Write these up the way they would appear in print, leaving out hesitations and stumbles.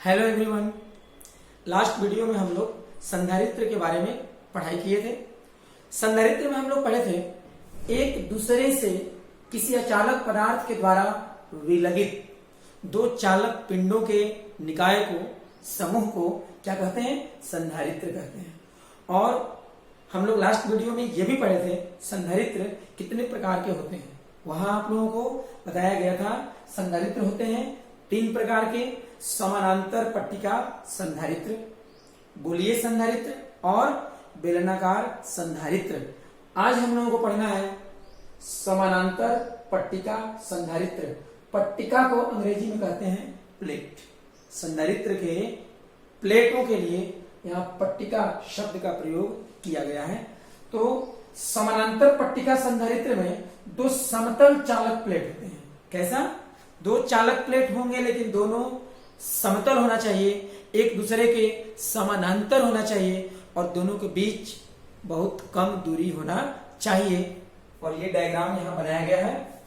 Hello everyone. Last video में हम लोग संधारित्र के बारे में पढ़ाई किए थे। संधारित्र में हम लोग पढ़े थे एक दूसरे से किसी अचालक पदार्थ के द्वारा विलगित दो चालक पिंडों के निकाय को समूह को क्या कहते हैं? संधारित्र कहते हैं। और हम लोग लास्ट वीडियो में ये भी पढ़े थे संधारित्र कितने प्रकार के होते हैं। वहां आप लोगों को बताया गया था संधारित्र होते हैं तीन प्रकार के: समानांतर पट्टिका संधारित्र, गोलीय संधारित्र और बेलनाकार संधारित्र। आज हम लोगों को पढ़ना है समानांतर पट्टिका संधारित्र। पट्टिका को अंग्रेजी में कहते हैं प्लेट। संधारित्र के प्लेटों के लिए यहाँ पट्टिका शब्द का प्रयोग किया गया है। तो समानांतर पट्टिका संधारित्र में दो समतल चालक प्लेट होते हैं। कैसा? दो चालक प्लेट होंगे लेकिन दोनों समतल होना चाहिए, एक दूसरे के समानांतर होना चाहिए और दोनों के बीच बहुत कम दूरी होना चाहिए। और ये डायग्राम यहां बनाया गया है।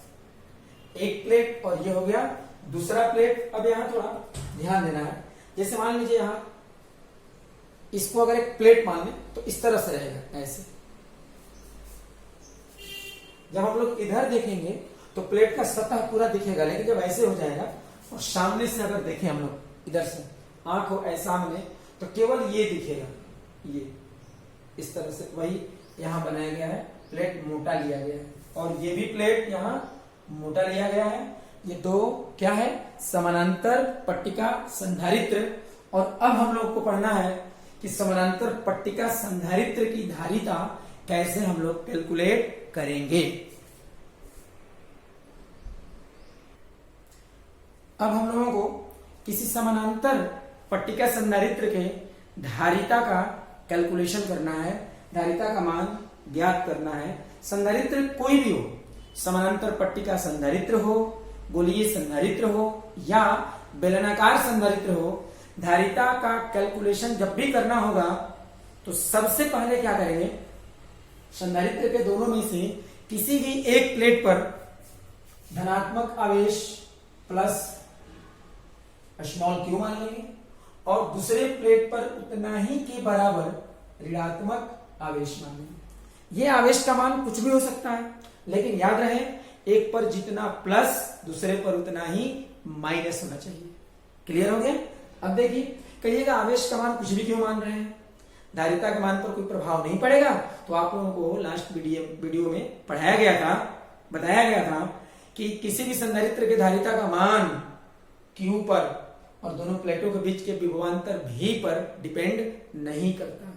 एक प्लेट और ये हो गया दूसरा प्लेट। अब यहां थोड़ा ध्यान देना है। जैसे मान लीजिए यहां इसको अगर एक प्लेट मान लें तो इस तरह से रहेगा। ऐसे जब हम लोग इधर देखेंगे तो प्लेट का सतह पूरा दिखेगा, लेकिन जब ऐसे हो जाएगा और सामने से अगर देखें हम लोग इधर से आंख हो ऐसा सामने तो केवल ये दिखेगा, ये इस तरह से। वही यहां बनाया गया है, प्लेट मोटा लिया गया है और ये भी प्लेट यहां मोटा लिया गया है। ये दो क्या है? समानांतर पट्टिका संधारित्र। और अब हम लोग को पढ़ना है कि समानांतर पट्टिका संधारित्र की धारिता कैसे हम लोग कैलकुलेट करेंगे। अब हम लोगों को किसी समानांतर पट्टिका संधारित्र के धारिता का कैलकुलेशन करना है, धारिता का मान ज्ञात करना है। संधारित्र कोई भी हो, समानांतर पट्टिका संधारित्र हो, गोलीय संधारित्र हो या बेलनाकार संधारित्र हो, धारिता का कैलकुलेशन जब भी करना होगा तो सबसे पहले क्या करेंगे? संधारित्र के दोनों में से किसी भी एक प्लेट पर धनात्मक आवेश प्लस स्मॉल क्यू मान लेंगे और दूसरे प्लेट पर उतना ही के बराबर ऋणात्मक आवेश मान लेंगे। ये आवेश का मान कुछ भी हो सकता है, लेकिन याद रहे एक पर जितना प्लस दूसरे पर उतना ही माइनस होना चाहिए। क्लियर हो गया? अब देखिए, कहिएगा आवेश का मान कुछ भी क्यों मान रहे हैं? धारिता के मान पर कोई प्रभाव नहीं पड़ेगा। तो आप लोगों को लास्ट वीडियो में पढ़ाया गया था, बताया गया था कि किसी भी संधारित्र के धारिता का मान Q पर और दोनों प्लेटों के बीच के विभवांतर V पर डिपेंड नहीं करता है।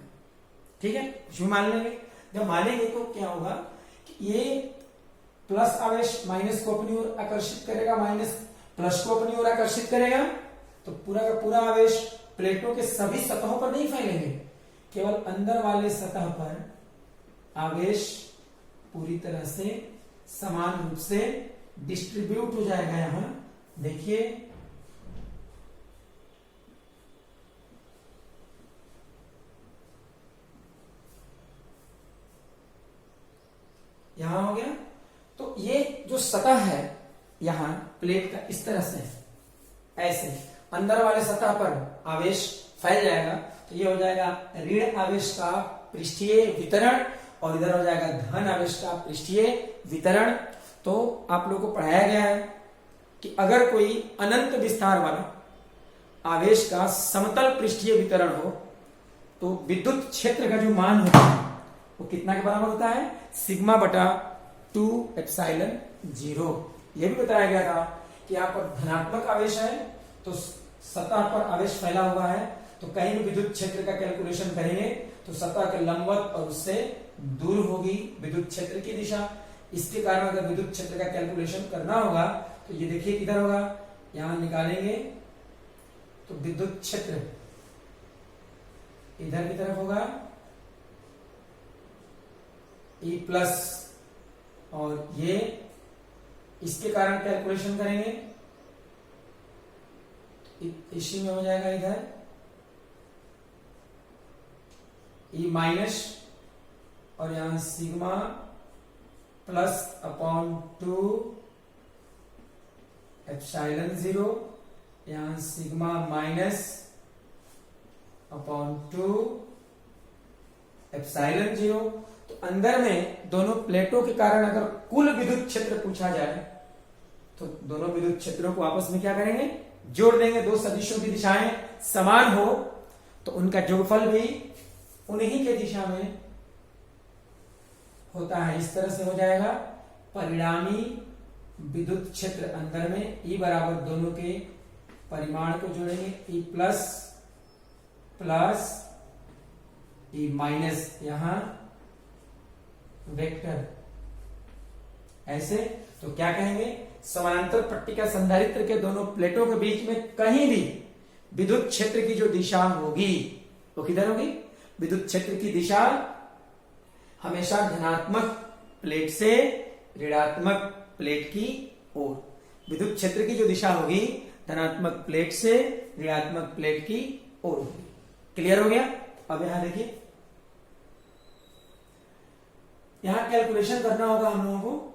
ठीक है, कुछ भी मान लेंगे। जब मानेंगे तो क्या होगा कि ये प्लस आवेश माइनस को अपनी ओर आकर्षित करेगा, माइनस प्लस को अपनी ओर आकर्षित करेगा। तो पूरा का पूरा आवेश प्लेटों के सभी सतहों पर नहीं फैलेंगे, केवल अंदर वाले सतह पर आवेश पूरी तरह से समान रूप से डिस्ट्रीब्यूट हो जाएगा। यहां देखिए, यहां हो गया। तो ये जो सतह है यहां प्लेट का इस तरह से ऐसे अंदर वाले सतह पर आवेश फैल जाएगा। तो ये हो जाएगा ऋण आवेश का पृष्ठीय वितरण और इधर हो जाएगा धन आवेश का पृष्ठीय वितरण। तो आप लोगों को पढ़ाया गया है कि अगर कोई अनंत विस्तार वाला आवेश का समतल पृष्ठीय वितरण हो तो विद्युत क्षेत्र का जो मान होता है वो कितना के बराबर होता है? सिग्मा बटा 2 एप्सिलॉन 0। यह भी बताया गया था कि यहाँ पर धनात्मक आवेश है तो सतह पर आवेश फैला हुआ है, तो कहीं भी विद्युत क्षेत्र का कैलकुलेशन करेंगे तो सतह के लंबवत और उससे दूर होगी विद्युत क्षेत्र की दिशा। इसके कारण अगर विद्युत क्षेत्र का कैलकुलेशन करना होगा तो ये देखिए किधर होगा, यहां निकालेंगे तो विद्युत क्षेत्र इधर की तरफ होगा E प्लस, और ये इसके कारण कैलकुलेशन करेंगे इसी में हो जाएगा इधर E माइनस और यहां सिग्मा प्लस अपॉन 2 एप्सिलॉन 0 यहां सिग्मा माइनस अपॉन 2 एप्सिलॉन 0। तो अंदर में दोनों प्लेटों के कारण अगर कुल विद्युत क्षेत्र पूछा जाए तो दोनों विद्युत क्षेत्रों को आपस में क्या करेंगे, जोड़ देंगे। दो सदिशों की दिशाएं समान हो तो उनका जोड़फल भी उन्हीं के दिशा में होता है। इस तरह से हो जाएगा। परिणामी विद्युत क्षेत्र अंदर में E बराबर दोनों के परिमाण को जोड़ेंगे, E plus plus E minus, यहां वेक्टर ऐसे। तो क्या कहेंगे, समानांतर पट्टिका संधारित्र के दोनों प्लेटों के बीच में कहीं भी विद्युत क्षेत्र की जो दिशा होगी वो किधर होगी, विद्युत क्षेत्र की दिशा हमेशा धनात्मक प्लेट से ऋणात्मक प्लेट की ओर। विद्युत क्षेत्र की जो दिशा होगी धनात्मक प्लेट से ऋणात्मक प्लेट की ओर होगी। क्लियर हो गया। अब यहां देखिए, यहां कैलकुलेशन करना होगा हम लोगों को।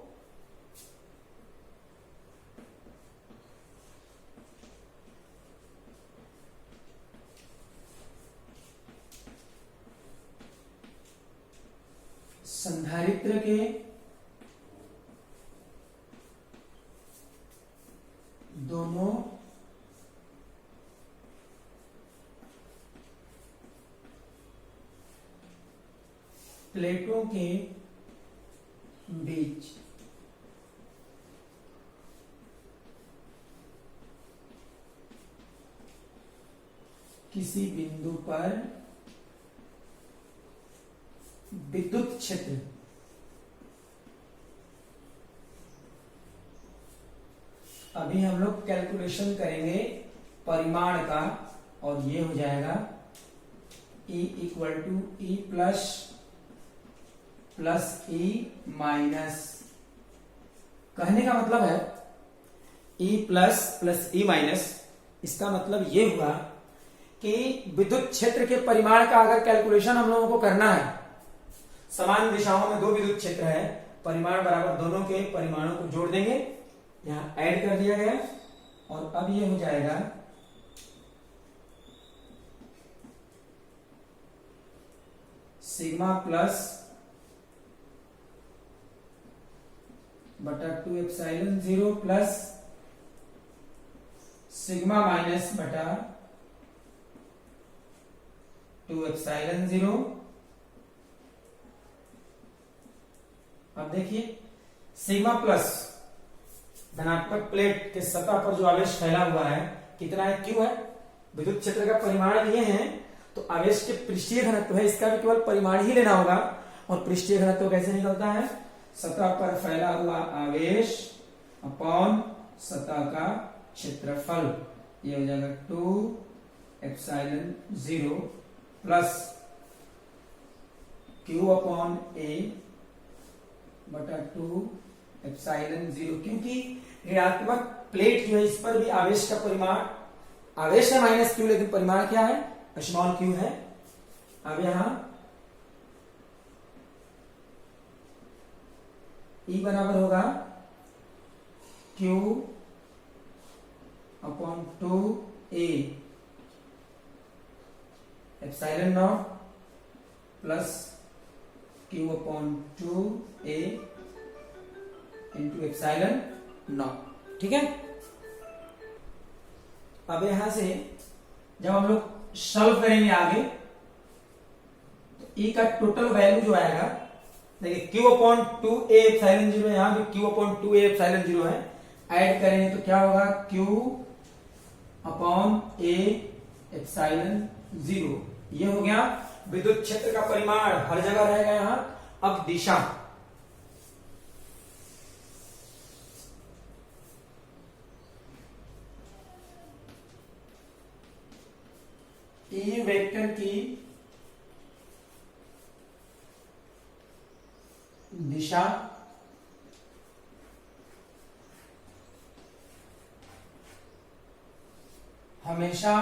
संधारित्र के दोनों प्लेटों के बीच किसी बिंदु पर विद्युत क्षेत्र अभी हम लोग कैलकुलेशन करेंगे परिमाण का, और ये हो जाएगा E equal to E plus plus E minus. कहने का मतलब है E plus plus E minus, इसका मतलब ये हुआ कि विद्युत क्षेत्र के परिमाण का अगर कैलकुलेशन हम लोगों को करना है, समान दिशाओं में दो विद्युत क्षेत्र है, परिमाण बराबर दोनों के परिमाणों को जोड़ देंगे, यहां ऐड कर दिया गया। और अब ये हो जाएगा सिग्मा प्लस बटा 2 एप्सिलॉन 0 प्लस सिग्मा माइनस बटा 2 एप्सिलॉन 0। अब देखिए, सिग्मा प्लस धनात्मक प्लेट के सतह पर जो आवेश फैला हुआ है कितना है, क्यू है। विद्युत क्षेत्र का परिमाण ये है तो आवेश के पृष्ठीय घनत्व है, इसका भी केवल परिमाण ही लेना होगा। और पृष्ठीय घनत्व कैसे निकलता है, सतह पर फैला हुआ आवेश अपॉन सतह का क्षेत्रफल। ये हो जाएगा 2 epsilon 0 plus Q upon A बटा 2 एप्सिलॉन 0। क्योंकि ऋणात्मक प्लेट जो है इस पर भी आवेश का परिमाण, आवेश है माइनस Q लेकिन परिमाण क्या है, स्मॉल q है। अब यहां E बराबर होगा Q upon 2A epsilon not plus Q upon 2A into epsilon not. ठीक है। अब यहां से जब हम लोग सॉल्व करेंगे आगे तो E का टोटल वैल्यू जो आएगा, देखिए Q अपॉन 2A एप्सिलॉन 0, यहां भी Q अपॉन 2A एप्सिलॉन 0 है, ऐड करेंगे तो क्या होगा Q अपॉन A एप्सिलॉन 0। ये हो गया विद्युत क्षेत्र का परिमाण, हर जगह रहेगा यहां। अब दिशा, E वेक्टर की दिशा हमेशा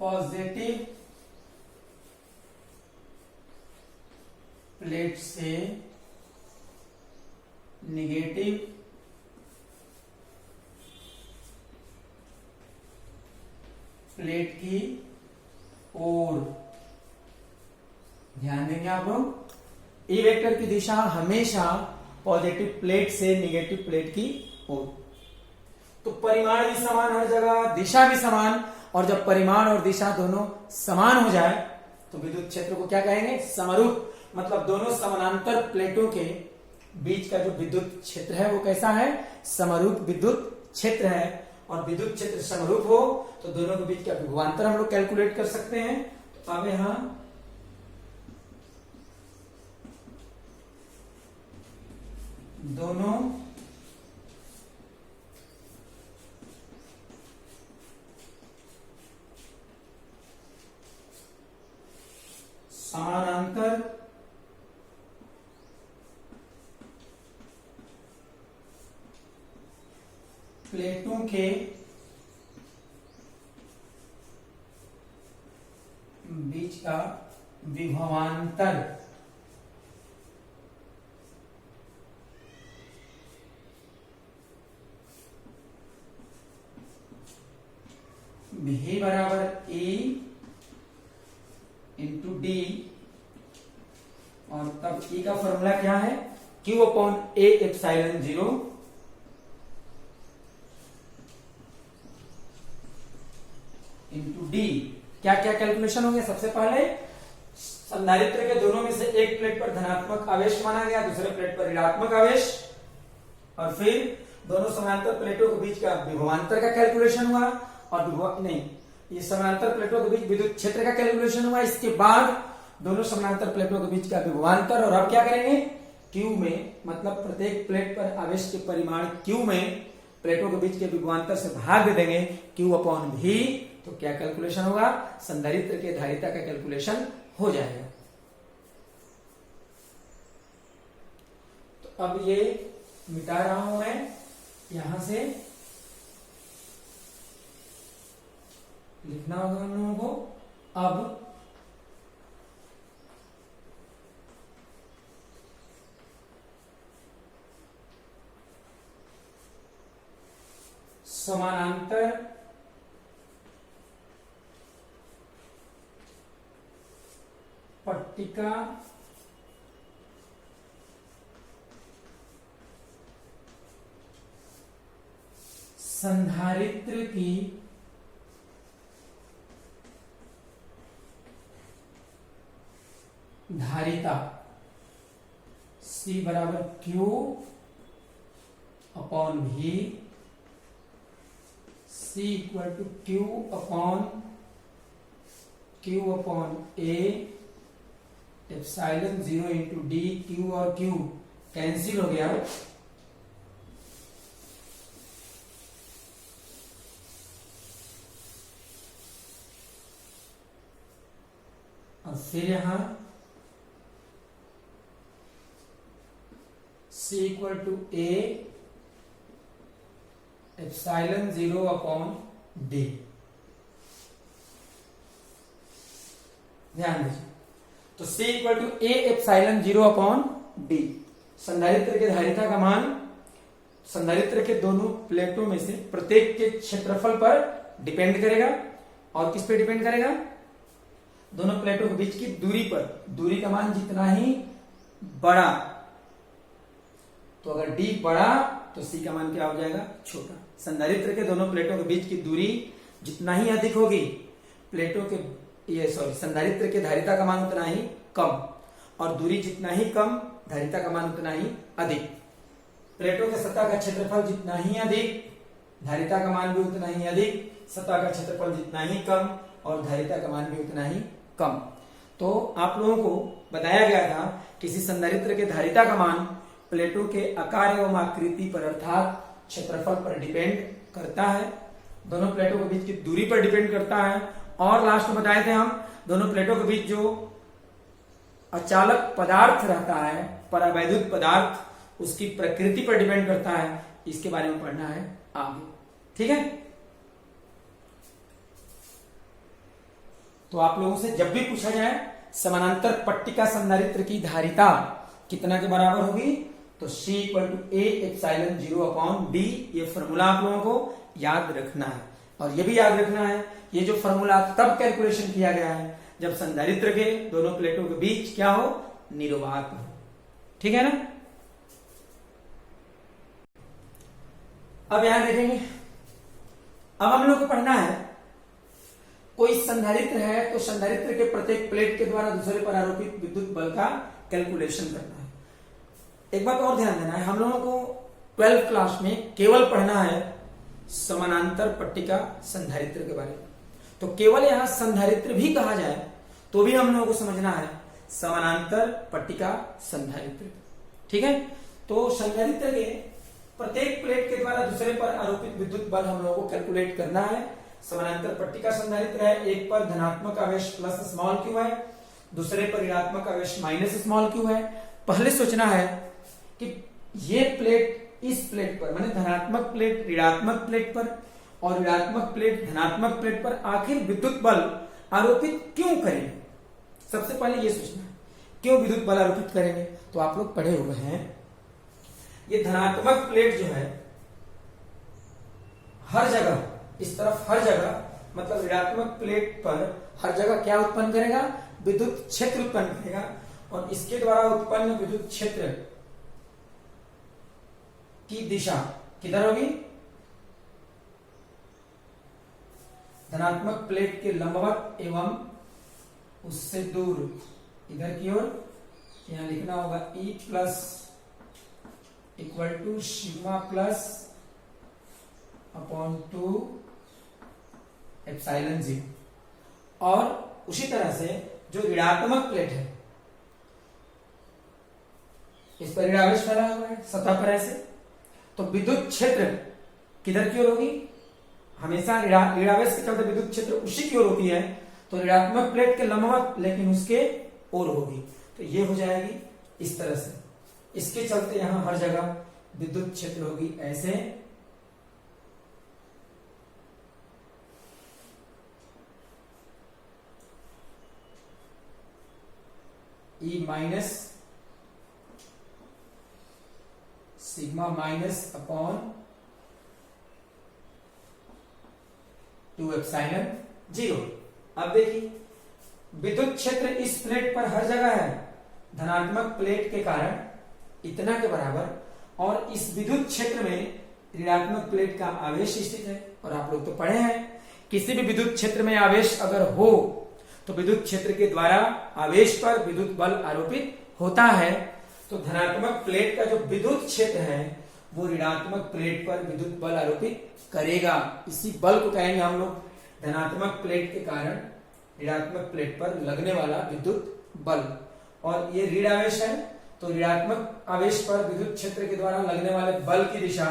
पॉजिटिव प्लेट से निगेटिव प्लेट की ओर। ध्यान देंगे आप लोग, ए वेक्टर की दिशा हमेशा पॉजिटिव प्लेट से नेगेटिव प्लेट की ओर। तो परिमाण भी समान हर जगह, दिशा भी समान, और जब परिमाण और दिशा दोनों समान हो जाए तो विद्युत क्षेत्र को क्या कहेंगे? समरूप। मतलब दोनों समानांतर प्लेटों के बीच का जो विद्युत क्षेत्र है वो कैसा है? समरूप विद्युत क्षेत्र है। और विद्युत क्षेत्र समरूप हो तो दोनों के बीच का विभवांतर हम लोग कैलकुलेट कर सकते हैं। तो अब यहां दोनों समानांतर प्लेटों के बीच का विभवांतर V बराबर E इंटू डी, और तब E का फॉर्मूला क्या है? Q upon A epsilon 0 into D. क्या क्या कैलकुलेशन हो गया? सबसे पहले संधारित्र के दोनों में से एक प्लेट पर धनात्मक आवेश माना गया, दूसरे प्लेट पर ऋणात्मक आवेश, और फिर दोनों समानांतर प्लेटों के बीच का विभवांतर का कैलकुलेशन हुआ, और ये समानांतर प्लेटों के बीच विद्युत क्षेत्र का कैलकुलेशन हुआ। इसके बाद दोनों समानांतर प्लेटों के बीच का विभवांतर, और अब क्या करेंगे? Q में, मतलब प्रत्येक प्लेट पर आवेश के परिमाण Q में प्लेटों के बीच के विभवांतर से भाग देंगे Q अपॉन V। तो क्या कैलकुलेशन होगा? संधारित्र के धारिता का कैलकुलेशन हो जाएगा। तो अब ये मिटा रहा हूं मैं यहां से, लिखना होगा हम लोगों को। अब समानांतर पट्टिका संधारित्र की धारिता C बराबर Q upon V, C equal to Q upon A epsilon 0 into D. Q और Q कैंसिल हो गया, और फिर यहां C equal to A epsilon 0 upon D. ध्यान दीजिए, तो C equal to A epsilon 0 upon D. संधारित्र के धारिता का मान संधारित्र के दोनों प्लेटों में से प्रत्येक के क्षेत्रफल पर डिपेंड करेगा। और किस पे डिपेंड करेगा? दोनों प्लेटों के बीच की दूरी पर। दूरी का मान जितना ही बड़ा, तो अगर D बड़ा तो C का मान क्या हो जाएगा? छोटा। संधारित्र के दोनों प्लेटों के बीच की दूरी जितना ही अधिक होगी, संधारित्र के धारिता का मान उतना ही कम, और दूरी जितना ही कम, धारिता का मान उतना ही अधिक। प्लेटों के सतह का क्षेत्रफल जितना ही अधिक, धारिता का मान भी उतना ही अधिक, सतह का क्षेत्रफल जितना ही कम और धारिता का मान भी उतना ही कम। तो आप लोगों को बताया गया था किसी संधारित्र के धारिता का मान प्लेटों के आकार एवं आकृति पर अर्थात क्षेत्रफल पर डिपेंड करता है, दोनों प्लेटों के बीच की दूरी पर डिपेंड करता है, और लास्ट में बताए थे हम दोनों प्लेटों के बीच जो अचालक पदार्थ रहता है, परावैद्युत पदार्थ, उसकी प्रकृति पर डिपेंड करता है। इसके बारे में पढ़ना है आगे, ठीक है। तो आप लोगों से जब भी पूछा जाए समानांतर पट्टिका संधारित्र की धारिता कितना के बराबर होगी, तो C equal to A epsilon 0 upon D, ये फॉर्मूला आप लोगों को याद रखना है। और ये भी याद रखना है, ये जो फॉर्मूला तब कैलकुलेशन किया गया है जब संधारित्र के दोनों प्लेटों के बीच क्या हो, निरोवाक हो। ठीक है ना। अब यहां देखेंगे, अब हम लोग को पढ़ना है, कोई संधारित्र है तो संधारित्र के प्रत्येक प्लेट के द्वारा दूसरे पर आरोपित विद्युत बल का कैलकुलेशन करना है। एक बात और ध्यान देना है, हम लोगों को 12th क्लास में केवल पढ़ना है समानांतर पट्टिका संधारित्र के बारे में। तो केवल यहां संधारित्र भी कहा जाए तो भी हम लोगों को समझना है समानांतर पट्टिका संधारित्र। ठीक है। तो संधारित्र के प्रत्येक प्लेट के द्वारा दूसरे पर आरोपित विद्युत बल हम लोगों को कैलकुलेट करना है। समानांतर पट्टिका संधारित्र है, एक पर धनात्मक आवेश प्लस स्मॉल क्यू है, दूसरे पर ऋणात्मक आवेश माइनस स्मॉल क्यू है। पहले सोचना है कि ये प्लेट इस प्लेट पर, माने धनात्मक प्लेट ऋणात्मक प्लेट पर और ऋणात्मक प्लेट धनात्मक प्लेट पर आखिर विद्युत बल आरोपित क्यों करेंगे। सबसे पहले ये सोचना है क्यों विद्युत बल आरोपित करेंगे। तो आप लोग पढ़े हुए हैं, ये धनात्मक प्लेट जो है हर जगह, इस तरफ हर जगह, मतलब ऋणात्मक प्लेट पर हर जगह क्या उत्पन्न करेगा, विद्युत क्षेत्र उत्पन्न करेगा। और इसके द्वारा उत्पन्न विद्युत क्षेत्र की दिशा किधर होगी, धनात्मक प्लेट के लंबवत एवं उससे दूर इधर की ओर। यहां लिखना होगा E plus equal to sigma plus upon 2 epsilon G. और उसी तरह से जो ऋणात्मक प्लेट है, इस पर ऋणावेश फैला हुआ है सतह पर ऐसे, तो विद्युत क्षेत्र किधर की ओर होगी, हमेशा ऋणावेश के चलते विद्युत क्षेत्र उसी की ओर होती है, तो ऋणात्मक प्लेट के लंबवत लेकिन उसके ओर होगी। तो ये हो जाएगी इस तरह से, इसके चलते यहां हर जगह विद्युत क्षेत्र होगी ऐसे। E minus sigma minus upon 2 epsilon zero. अब देखिए विद्युत क्षेत्र इस प्लेट पर हर जगह है धनात्मक प्लेट के कारण इतना के बराबर, और इस विद्युत क्षेत्र में ऋणात्मक प्लेट का आवेश स्थित है। और आप लोग तो पढ़े हैं, किसी भी विद्युत क्षेत्र में आवेश अगर हो तो विद्युत क्षेत्र के द्वारा आवेश पर विद्युत बल आरोपित होता है। तो धनात्मक प्लेट का जो विद्युत क्षेत्र है वो ऋणात्मक प्लेट पर विद्युत बल आरोपित करेगा। इसी बल को कहेंगे हम लोग धनात्मक प्लेट के कारण ऋणात्मक प्लेट पर लगने वाला विद्युत बल। और ये ऋण आवेश है, तो ऋणात्मक आवेश पर विद्युत क्षेत्र के द्वारा लगने वाले बल की दिशा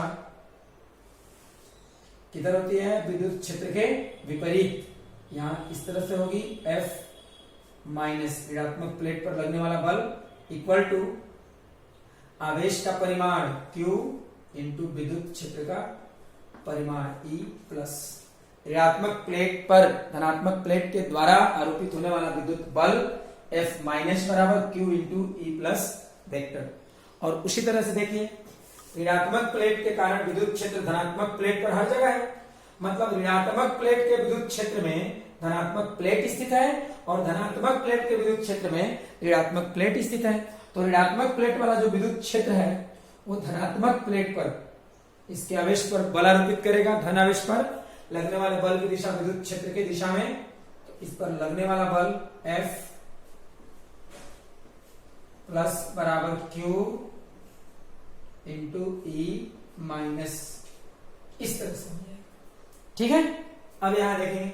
किधर होती है, विद्युत क्षेत्र के विपरीत। यहां इस तरह से होगी F माइनस ऋणात्मक प्लेट पर लगने वाला बल इक्वल टू आवेश का परिमाण Q इंटू विद्युत क्षेत्र का परिमाण E प्लस ऋणात्मक प्लेट पर धनात्मक प्लेट के द्वारा आरोपित होने वाला विद्युत बल F माइनस बराबर Q into E plus vector. और उसी तरह से देखिए ऋणात्मक प्लेट के कारण विद्युत क्षेत्र धनात्मक प्लेट पर हर जगह है, मतलब ऋणात्मक प्लेट के विद्युत क्षेत्र में धनात्मक प्लेट स्थित है और धनात्मक प्लेट के विद्युत क्षेत्र में ऋणात्मक प्लेट स्थित है। तो ऋणात्मक प्लेट वाला जो विद्युत क्षेत्र है वो धनात्मक प्लेट पर इसके आवेश पर बल आरोपित करेगा, धन आवेश पर लगने वाले बल की दिशा विद्युत क्षेत्र की दिशा में। तो इस पर लगने वाला बल F प्लस बराबर Q इंटू E माइनस, इस तरह से। ठीक है। अब यहां देखेंगे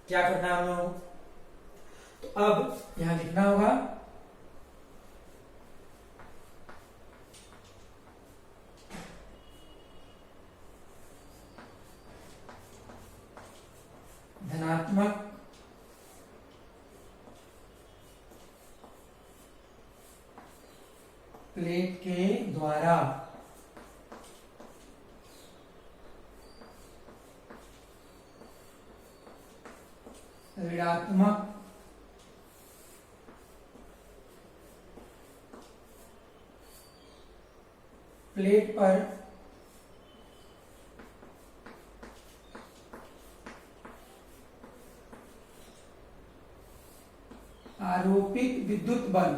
क्या करना है हम लोगों को। तो अब यहां लिखना होगा धनात्मक प्लेट के द्वारा ऋणात्मक प्लेट पर आरोपित विद्युत बल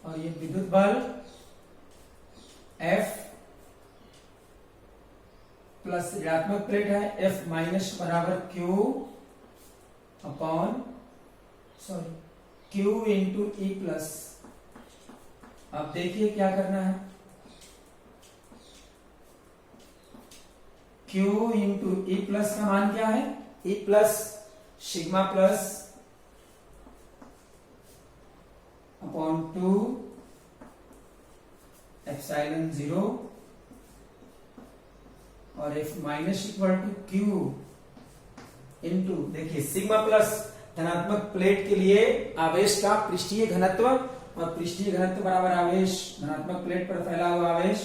और ये विद्युत बल F प्लस ऋणात्मक प्लेट है, F माइनस बराबर Q इंटू E प्लस। अब देखिए क्या करना है, Q इंटू E प्लस का मान क्या है, E plus sigma plus upon 2 epsilon 0 और F minus equal to Q into, देखिए सिग्मा प्लस धनात्मक प्लेट के लिए आवेश का पृष्ठीय घनत्व, और पृष्ठीय घनत्व बराबर आवेश धनात्मक प्लेट पर फैला हुआ आवेश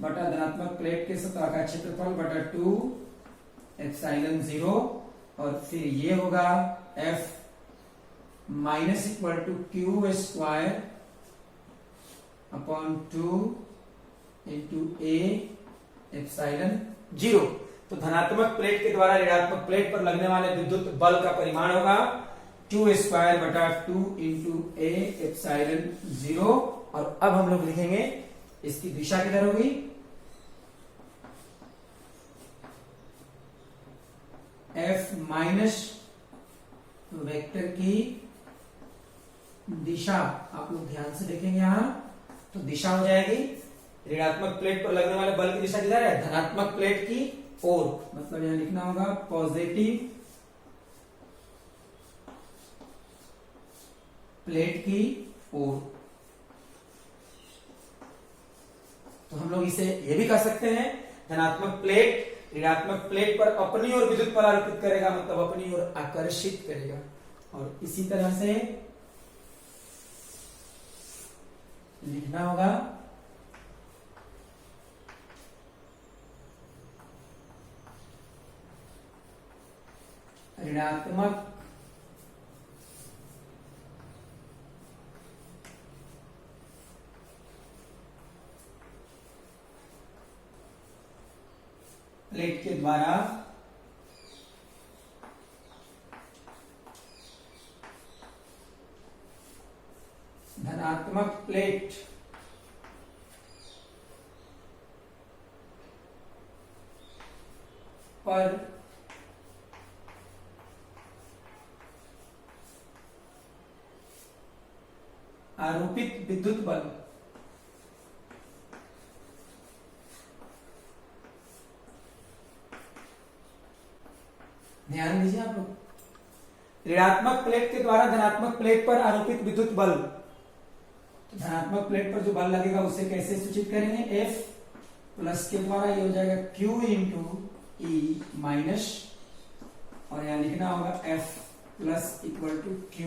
बटा धनात्मक प्लेट के सतह का क्षेत्रफल बटा 2 एप्सिलॉन 0, और फिर ये होगा F minus equal to Q square upon 2 into A epsilon 0। तो धनात्मक प्लेट के द्वारा ऋणात्मक प्लेट पर लगने वाले विद्युत बल का परिमाण होगा Q स्क्वायर बटा 2 इंटू A एप्सिलॉन 0। और अब हम लोग लिखेंगे इसकी दिशा किधर होगी, F माइनस वेक्टर की दिशा, आप लोग ध्यान से देखेंगे यहां तो दिशा हो जाएगी ऋणात्मक प्लेट पर लगने वाले बल की दिशा किधर है, धनात्मक प्लेट की ओर, मतलब यहां लिखना होगा पॉजिटिव प्लेट की ओर। तो हम लोग इसे ये भी कह सकते हैं धनात्मक प्लेट ऋणात्मक प्लेट पर अपनी ओर विद्युत बल आरोपित करेगा, मतलब अपनी ओर आकर्षित करेगा। और इसी तरह से लिखना होगा ऋणात्मक प्लेट के द्वारा धनात्मक प्लेट पर आरोपित विद्युत बल ध्यान दीजिए आप लोग, ऋणात्मक प्लेट के द्वारा धनात्मक प्लेट पर आरोपित विद्युत बल, तो धनात्मक प्लेट पर जो बल लगेगा उसे कैसे सूचित करेंगे, F प्लस के द्वारा ये हो जाएगा Q इंटू E माइनस, और यहां लिखना होगा F plus equal to Q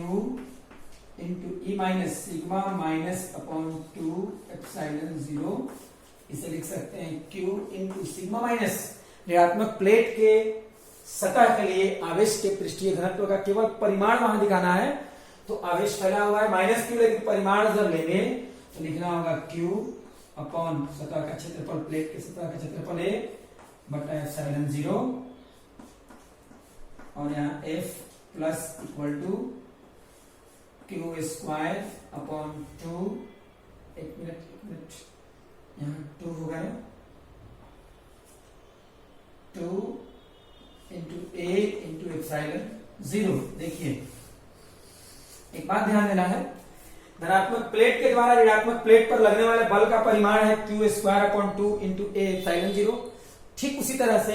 into E minus sigma minus upon 2 epsilon 0। इसे लिख सकते हैं Q इंटू सिग्मा माइनस ऋणात्मक प्लेट के सतह के लिए आवेश के पृष्ठीय घनत्व का केवल परिमाण वहां दिखाना है, तो आवेश फैला हुआ है माइनस Q, लेकिन परिमाण जब लेंगे तो लिखना होगा Q अपॉन सतह का क्षेत्रफल, प्लेट के सतह का क्षेत्रफल A बटा एप्सिलॉन 0, और यहाँ F plus equal to Q square upon 2, एक मिनट यहाँ 2 होगा ना, 2 इंटू A इंटू एप्सिलॉन 0। देखिए एक बात ध्यान देना है, धनात्मक प्लेट के द्वारा ऋणात्मक प्लेट पर लगने वाले बल का परिमाण है Q square upon 2 into A epsilon 0। ठीक उसी तरह से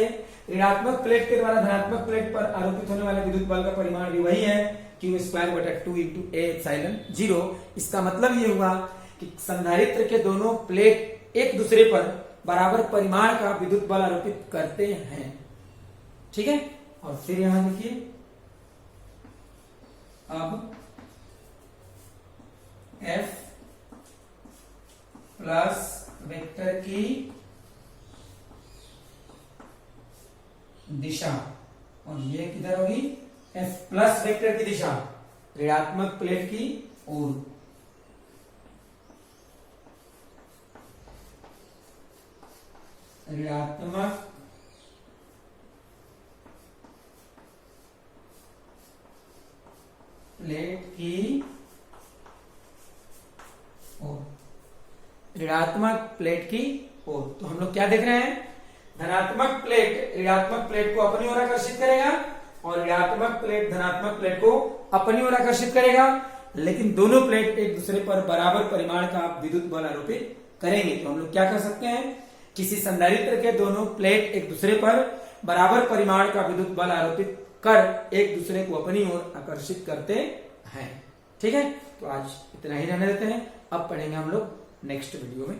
ऋणात्मक प्लेट के द्वारा धनात्मक प्लेट पर आरोपित होने वाले विद्युत बल का परिमाण भी वही है Q स्क्वायर बटा 2 इंटू A एप्सिलॉन 0। इसका मतलब ये हुआ कि संधारित्र के दोनों प्लेट एक दूसरे पर बराबर परिमाण का विद्युत बल आरोपित करते हैं, ठीक है। और फिर यहां देखिए, अब F प्लस वेक्टर की दिशा, और ये किधर होगी, F प्लस वेक्टर की दिशा ऋणात्मक प्लेट की ओर। ऋणात्मक प्लेट की ओर, ऋणात्मक प्लेट की ओर। तो हम लोग क्या देख रहे हैं, धनात्मक प्लेट ऋणात्मक प्लेट को अपनी ओर आकर्षित करेगा और ऋणात्मक प्लेट धनात्मक प्लेट को अपनी ओर आकर्षित करेगा, लेकिन दोनों प्लेट एक दूसरे पर बराबर परिमाण का विद्युत बल आरोपित करेंगे। तो हम लोग क्या कर सकते हैं, किसी संधारित्र के दोनों प्लेट एक दूसरे पर बराबर परिमाण का विद्युत बल आरोपित कर एक दूसरे को अपनी ओर आकर्षित करते हैं। ठीक है, तो आज इतना ही रहने देते हैं, अब पढ़ेंगे हम लोग नेक्स्ट वीडियो में।